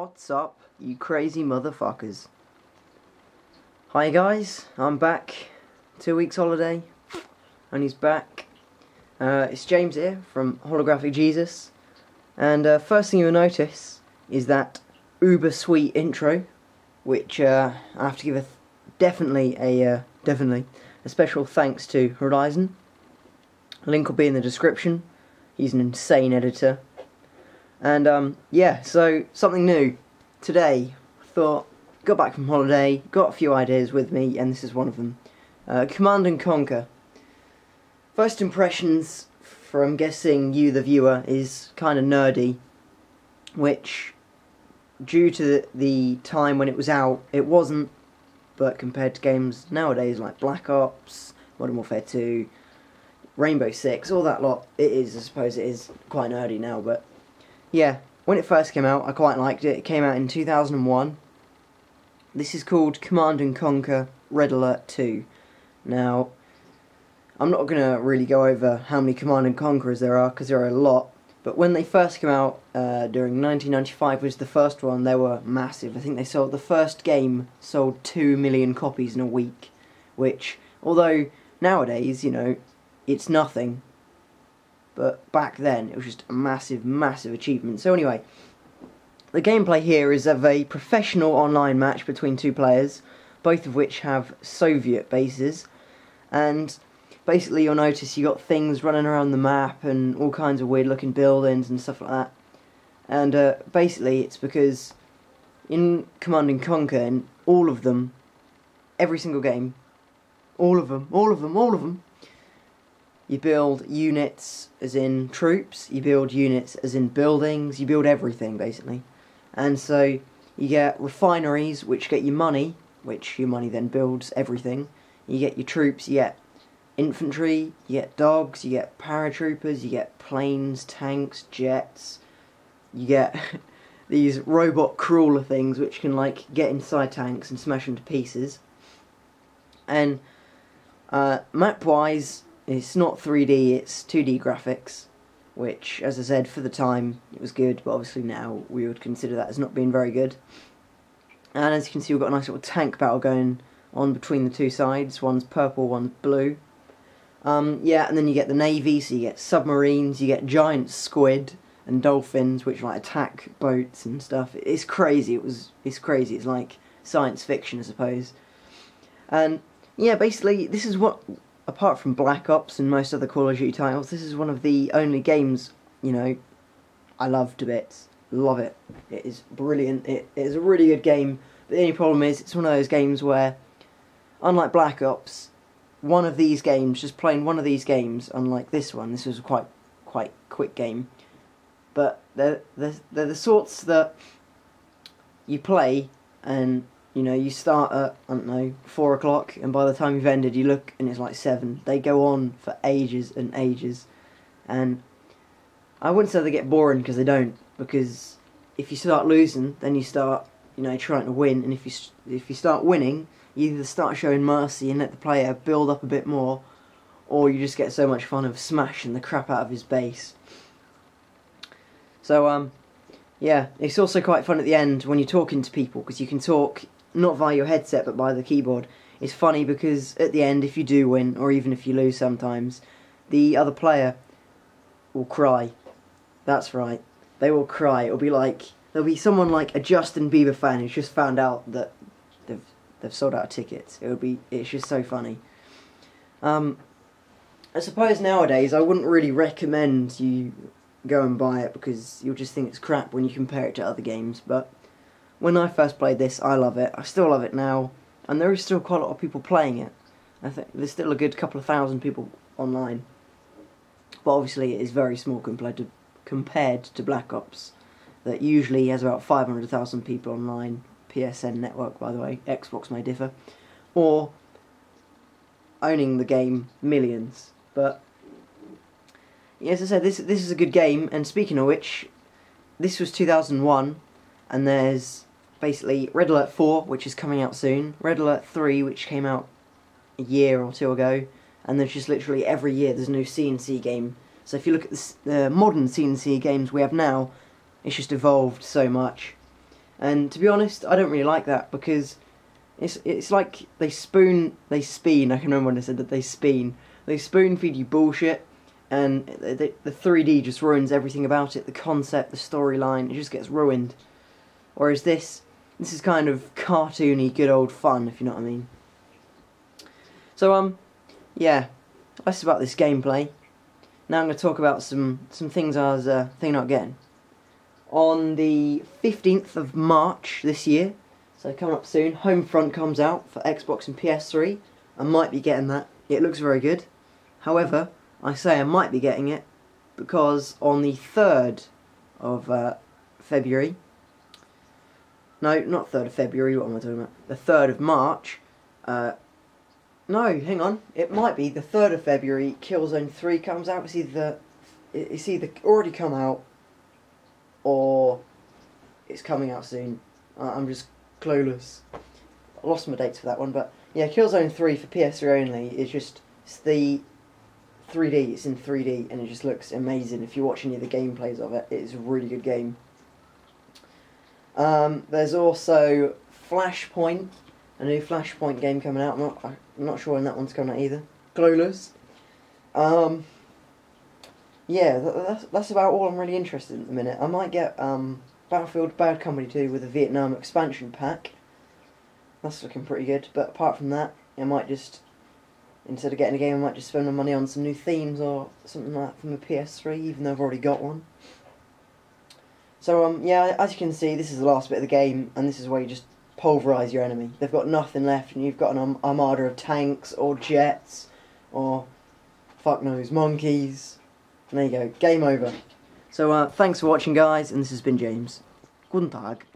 What's up, you crazy motherfuckers? Hi guys, I'm back. 2 weeks holiday, and he's back. It's James here from Holographic Jesus, and first thing you'll notice is that uber sweet intro, which I have to give definitely a special thanks to Horizon. Link will be in the description. He's an insane editor. And yeah, so something new. Today, I thought, got back from holiday, got a few ideas with me, and this is one of them. Command & Conquer. First impressions from guessing you, the viewer, is kind of nerdy, which, due to the time when it was out, it wasn't, but compared to games nowadays like Black Ops, Modern Warfare 2, Rainbow Six, all that lot, it is, I suppose it is quite nerdy now, but yeah, when it first came out, I quite liked it. It came out in 2001. This is called Command & Conquer Red Alert 2. Now, I'm not going to really go over how many Command & Conquerors there are, because there are a lot. But when they first came out, during 1995 was the first one, they were massive. I think the first game sold 2 million copies in a week. Which, although nowadays, you know, it's nothing. But back then, it was just a massive, massive achievement. So anyway, the gameplay here is of a professional online match between two players, both of which have Soviet bases. And basically you'll notice you got things running around the map and all kinds of weird looking buildings and stuff like that. And basically it's because in Command & Conquer, in all of them, every single game, all of them, you build units as in troops, you build units as in buildings, you build everything basically. And so you get refineries which get you money, which your money then builds everything. You get your troops, you get infantry, you get dogs, you get paratroopers, you get planes, tanks, jets. You get these robot crawler things which can like get inside tanks and smash them to pieces. And map wise, it's not 3D, it's 2D graphics, which, as I said, for the time it was good, but obviously now we would consider that as not being very good. And as you can see, we've got a nice little tank battle going on between the two sides. One's purple, one's blue. Yeah, and then you get the navy, so you get submarines, you get giant squid and dolphins, which like attack boats and stuff. It's crazy. It's crazy. It's like science fiction, I suppose. And yeah, basically, this is what, apart from Black Ops and most other Call of Duty titles, this is one of the only games, you know, I love to bits. Love it. It is brilliant. It is a really good game. But the only problem is, it's one of those games where, unlike Black Ops, one of these games, just playing one of these games, unlike this one, this was a quite quick game, but they're the sorts that you play and, you know, you start at, I don't know, 4 o'clock, and by the time you've ended, you look and it's like 7. They go on for ages and ages, and I wouldn't say they get boring, because they don't, because if you start losing, then you start, you know, trying to win, and if you start winning, you either start showing mercy and let the player build up a bit more, or you just get so much fun of smashing the crap out of his base. So, yeah, it's also quite fun at the end when you're talking to people, because you can talk not via your headset but by the keyboard. It's funny because at the end, if you do win, or even if you lose sometimes, the other player will cry. That's right, they will cry. It'll be like, there'll be someone like a Justin Bieber fan who's just found out that they've sold out of tickets. It's just so funny. I suppose nowadays I wouldn't really recommend you go and buy it, because you'll just think it's crap when you compare it to other games, but when I first played this, I love it. I still love it now, and there is still quite a lot of people playing it. I think there's still a good couple of thousand people online, but obviously it is very small compared to Black Ops, that usually has about 500,000 people online. PSN network, by the way. Xbox may differ, or owning the game millions. But yeah, as I said, this is a good game. And speaking of which, this was 2001, and there's basically Red Alert 4, which is coming out soon, Red Alert 3, which came out a year or two ago, and there's just literally every year there's a new C&C game. So if you look at the modern C&C games we have now, it's just evolved so much. And to be honest, I don't really like that, because it's like they spoon feed you bullshit, and the 3D just ruins everything about it. The concept, the storyline, it just gets ruined. Whereas this is kind of cartoony, good old fun, if you know what I mean. So yeah, that's about this gameplay. Now I'm going to talk about some things I was thinking about getting. On the 15th of March this year, so coming up soon, Homefront comes out for Xbox and PS3. I might be getting that. It looks very good. However, I say I might be getting it because on the 3rd of February... No, not 3rd of February, what am I talking about? The 3rd of March... no, hang on. It might be the 3rd of February, Killzone 3 comes out. It's either already come out, or it's coming out soon. I'm just clueless. I lost my dates for that one, but yeah, Killzone 3 for PS3 only. It's the 3D. It's in 3D, and it just looks amazing. If you watch any of the gameplays of it, it's a really good game. There's also Flashpoint, a new Flashpoint game coming out. I'm not sure when that one's coming out either. Clueless. Yeah, that's about all I'm really interested in at the minute. I might get Battlefield Bad Company 2 with a Vietnam expansion pack. That's looking pretty good. But apart from that, I might just, instead of getting a game, I might just spend my money on some new themes or something like that from the PS3, even though I've already got one. So yeah, as you can see, this is the last bit of the game, and this is where you just pulverise your enemy. They've got nothing left, and you've got an armada of tanks or jets or fuck knows, monkeys. And there you go, game over. So thanks for watching, guys, and this has been James. Guten Tag.